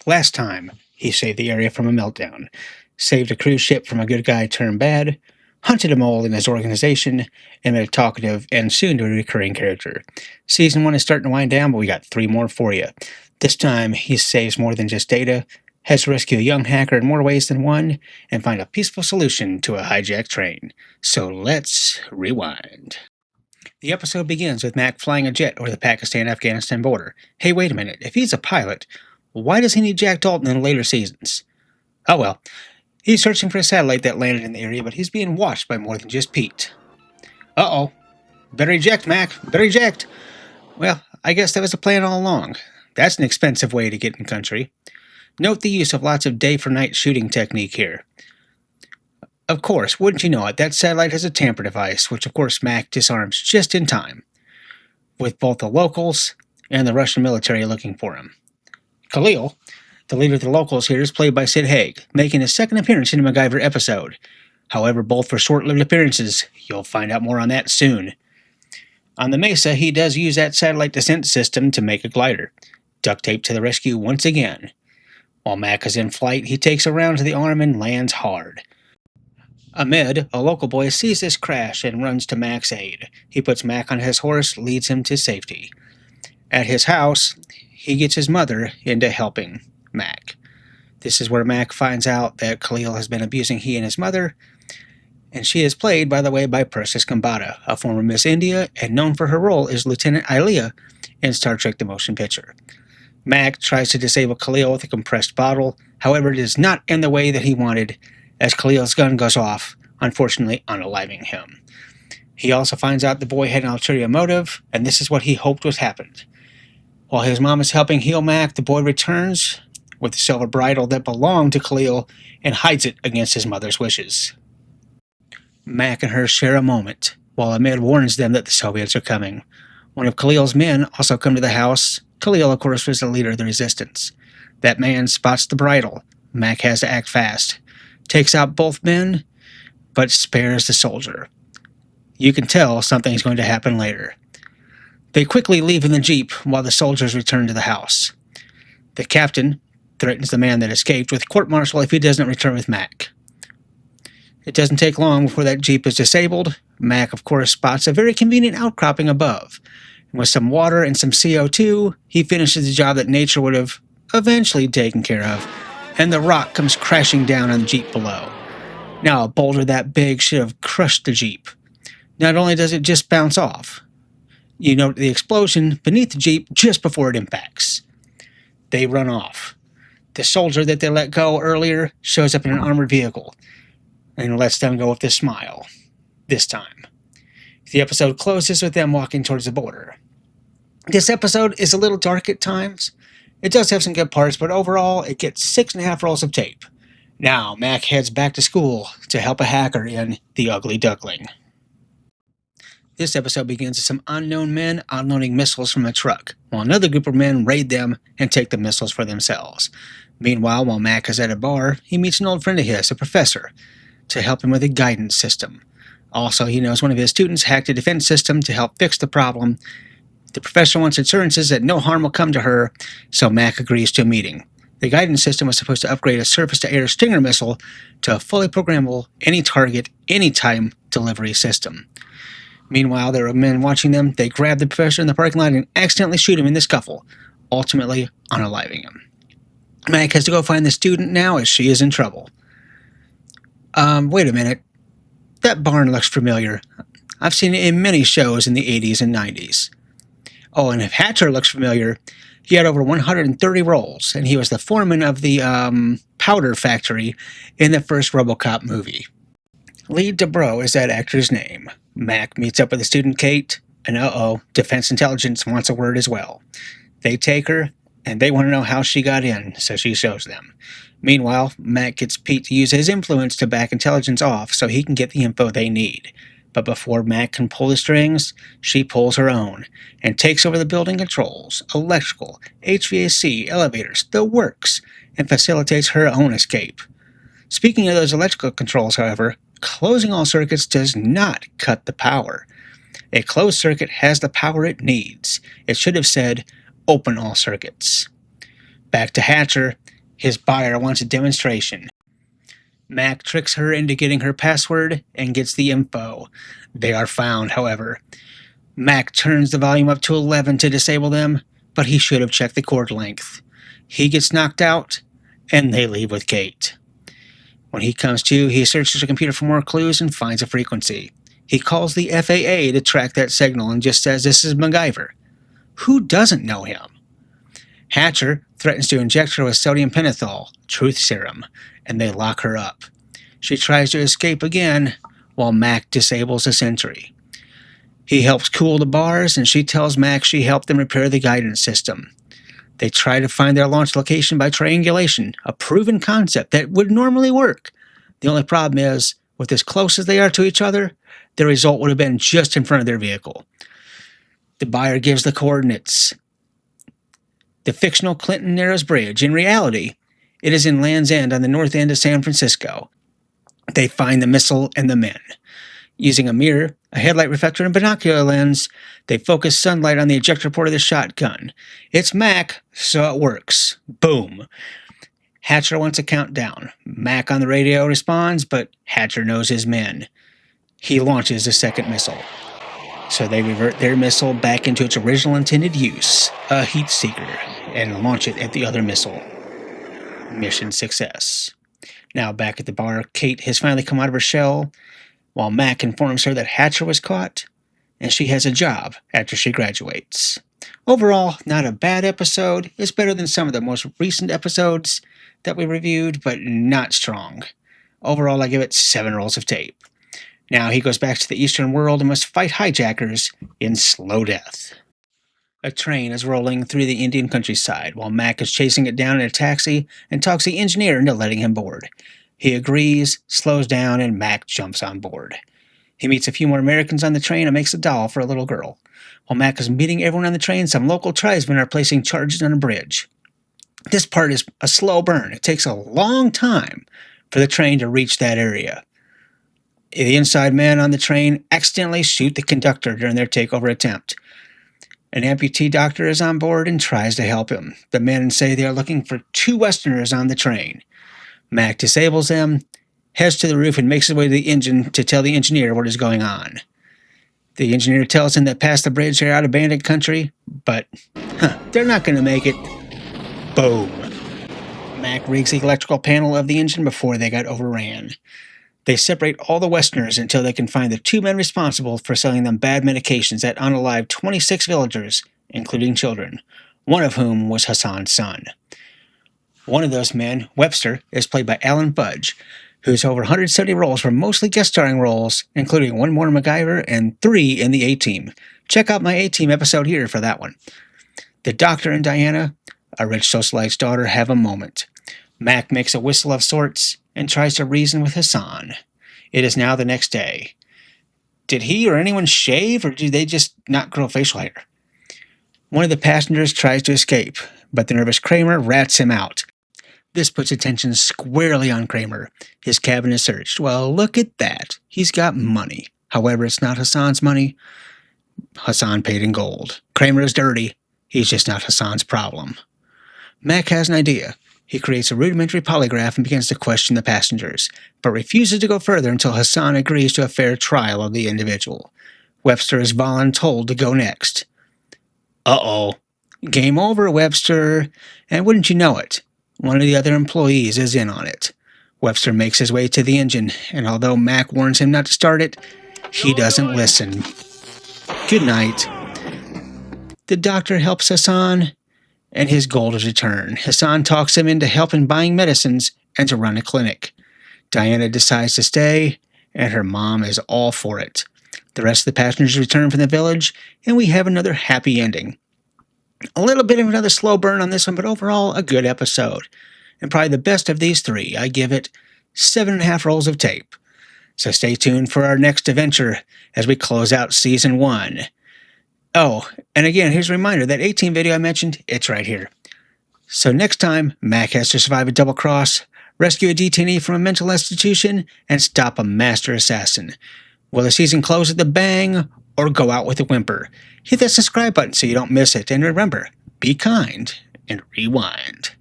Last time, he saved the area from a meltdown, saved a cruise ship from a good guy turned bad, hunted a mole in his organization, and made a talkative and soon to be recurring character. Season 1 is starting to wind down, but we got 3 more for you. This time, he saves more than just data, has to rescue a young hacker in more ways than one, and find a peaceful solution to a hijacked train. So let's rewind. The episode begins with Mac flying a jet over the Pakistan-Afghanistan border. Hey, wait a minute, if he's a pilot, why does he need Jack Dalton in the later seasons? Oh well, he's searching for a satellite that landed in the area, but he's being watched by more than just Pete. Uh-oh. Better eject, Mac. Better eject. Well, I guess that was the plan all along. That's an expensive way to get in country. Note the use of lots of day-for-night shooting technique here. Of course, wouldn't you know it, that satellite has a tamper device, which of course Mac disarms just in time, with both the locals and the Russian military looking for him. Khalil, the leader of the locals here, is played by Sid Haig, making his second appearance in a MacGyver episode. However, both were short-lived appearances. You'll find out more on that soon. On the Mesa, he does use that satellite descent system to make a glider. Duct tape to the rescue once again. While Mac is in flight, he takes a round to the arm and lands hard. Ahmed, a local boy, sees this crash and runs to Mac's aid. He puts Mac on his horse, leads him to safety. At his house, he gets his mother into helping Mac. This is where Mac finds out that Khalil has been abusing he and his mother, and she is played, by the way, by Precious Kambata, a former Miss India and known for her role as Lieutenant Ilea in Star Trek The Motion Picture. Mac tries to disable Khalil with a compressed bottle, however it is not in the way that he wanted, as Khalil's gun goes off, unfortunately unaliving him. He also finds out the boy had an ulterior motive, and this is what he hoped was happened. While his mom is helping heal Mac, the boy returns with the silver bridle that belonged to Khalil and hides it against his mother's wishes. Mac and her share a moment, while Ahmed warns them that the Soviets are coming. One of Khalil's men also come to the house. Khalil, of course, was the leader of the resistance. That man spots the bridle. Mac has to act fast. Takes out both men, but spares the soldier. You can tell something's going to happen later. They quickly leave in the jeep while the soldiers return to the house. The captain threatens the man that escaped with court-martial if he doesn't return with Mac. It doesn't take long before that jeep is disabled. Mac, of course, spots a very convenient outcropping above. And with some water and some CO2, he finishes the job that nature would have eventually taken care of, and the rock comes crashing down on the jeep below. Now, a boulder that big should have crushed the jeep. Not only does it just bounce off, you note the explosion beneath the jeep just before it impacts. They run off. The soldier that they let go earlier shows up in an armored vehicle and lets them go with a smile. This time. The episode closes with them walking towards the border. This episode is a little dark at times. It does have some good parts, but overall it gets 6.5 rolls of tape. Now, Mac heads back to school to help a hacker in The Ugly Duckling. This episode begins with some unknown men unloading missiles from a truck, while another group of men raid them and take the missiles for themselves. Meanwhile, while Mac is at a bar, he meets an old friend of his, a professor, to help him with a guidance system. Also, he knows one of his students hacked a defense system to help fix the problem. The professor wants assurances that no harm will come to her, so Mac agrees to a meeting. The guidance system was supposed to upgrade a surface-to-air Stinger missile to a fully programmable, any-target, any-time delivery system. Meanwhile, there are men watching them. They grab the professor in the parking lot and accidentally shoot him in the scuffle, ultimately unaliving him. Mac has to go find the student now as she is in trouble. Wait a minute. That barn looks familiar. I've seen it in many shows in the 80s and 90s. Oh, and if Hatcher looks familiar, he had over 130 roles, and he was the foreman of the powder factory in the first RoboCop movie. Lee Dubrow is that actor's name. Mac meets up with the student Kate, and Defense Intelligence wants a word as well. They take her, and they want to know how she got in, so she shows them. Meanwhile, Mac gets Pete to use his influence to back Intelligence off so he can get the info they need. But before Mac can pull the strings, she pulls her own and takes over the building controls, electrical, HVAC, elevators, the works, and facilitates her own escape. Speaking of those electrical controls, however, closing all circuits does not cut the power. A closed circuit has the power it needs. It should have said, open all circuits. Back to Hatcher. His buyer wants a demonstration. Mac tricks her into getting her password and gets the info. They are found, however. Mac turns the volume up to 11 to disable them, but he should have checked the cord length. He gets knocked out, and they leave with Kate. When he comes to, he searches the computer for more clues and finds a frequency. He calls the FAA to track that signal and just says this is MacGyver. Who doesn't know him? Hatcher threatens to inject her with sodium pentothal, truth serum, and they lock her up. She tries to escape again, while Mac disables the sentry. He helps cool the bars, and she tells Mac she helped them repair the guidance system. They try to find their launch location by triangulation, a proven concept that would normally work. The only problem is, with as close as they are to each other, the result would have been just in front of their vehicle. The buyer gives the coordinates. The fictional Clinton Narrows Bridge. In reality, it is in Land's End on the north end of San Francisco. They find the missile and the men. Using a mirror, a headlight reflector, and binocular lens, they focus sunlight on the ejector port of the shotgun. It's Mac, so it works. Boom. Hatcher wants a countdown. Mac on the radio responds, but Hatcher knows his men. He launches a second missile. So they revert their missile back into its original intended use, a heat seeker, and launch it at the other missile. Mission success. Now back at the bar, Kate has finally come out of her shell, while Mac informs her that Hatcher was caught, and she has a job after she graduates. Overall, not a bad episode. It's better than some of the most recent episodes that we reviewed, but not strong. Overall, I give it 7 rolls of tape. Now he goes back to the Eastern world and must fight hijackers in slow death. A train is rolling through the Indian countryside while Mac is chasing it down in a taxi and talks the engineer into letting him board. He agrees, slows down, and Mac jumps on board. He meets a few more Americans on the train and makes a doll for a little girl. While Mac is meeting everyone on the train, some local tribesmen are placing charges on a bridge. This part is a slow burn. It takes a long time for the train to reach that area. The inside men on the train accidentally shoot the conductor during their takeover attempt. An amputee doctor is on board and tries to help him. The men say they are looking for 2 Westerners on the train. Mac disables them, heads to the roof, and makes his way to the engine to tell the engineer what is going on. The engineer tells him that past the bridge they're out of bandit country, but they're not going to make it. Boom. Mac rigs the electrical panel of the engine before they got overran. They separate all the Westerners until they can find the 2 men responsible for selling them bad medications that unalived 26 villagers, including children, one of whom was Hassan's son. One of those men, Webster, is played by Alan Fudge, whose over 170 roles were mostly guest starring roles, including 1 more MacGyver and 3 in the A-Team. Check out my A-Team episode here for that one. The Doctor and Diana, a rich socialite's daughter, have a moment. Mac makes a whistle of sorts and tries to reason with Hassan. It is now the next day. Did he or anyone shave, or did they just not grow facial hair? One of the passengers tries to escape, but the nervous Kramer rats him out. This puts attention squarely on Kramer. His cabin is searched. Well, look at that. He's got money. However, it's not Hassan's money. Hassan paid in gold. Kramer is dirty. He's just not Hassan's problem. Mac has an idea. He creates a rudimentary polygraph and begins to question the passengers, but refuses to go further until Hassan agrees to a fair trial of the individual. Webster is voluntold to go next. Uh-oh. Game over, Webster. And wouldn't you know it, one of the other employees is in on it. Webster makes his way to the engine, and although Mac warns him not to start it, he doesn't listen. Good night. The doctor helps Hassan, and his gold is returned. Hassan talks him into helping buying medicines and to run a clinic. Diana decides to stay, and her mom is all for it. The rest of the passengers return from the village, and we have another happy ending. A little bit of another slow burn on this one, but overall a good episode. And probably the best of these 3. I give it 7.5 rolls of tape. So stay tuned for our next adventure as we close out Season 1. Oh, and again, here's a reminder, that 18 video I mentioned, it's right here. So next time, Mac has to survive a double cross, rescue a detainee from a mental institution, and stop a master assassin. Will the season close at the bang, or go out with a whimper? Hit that subscribe button so you don't miss it, and remember, be kind and rewind.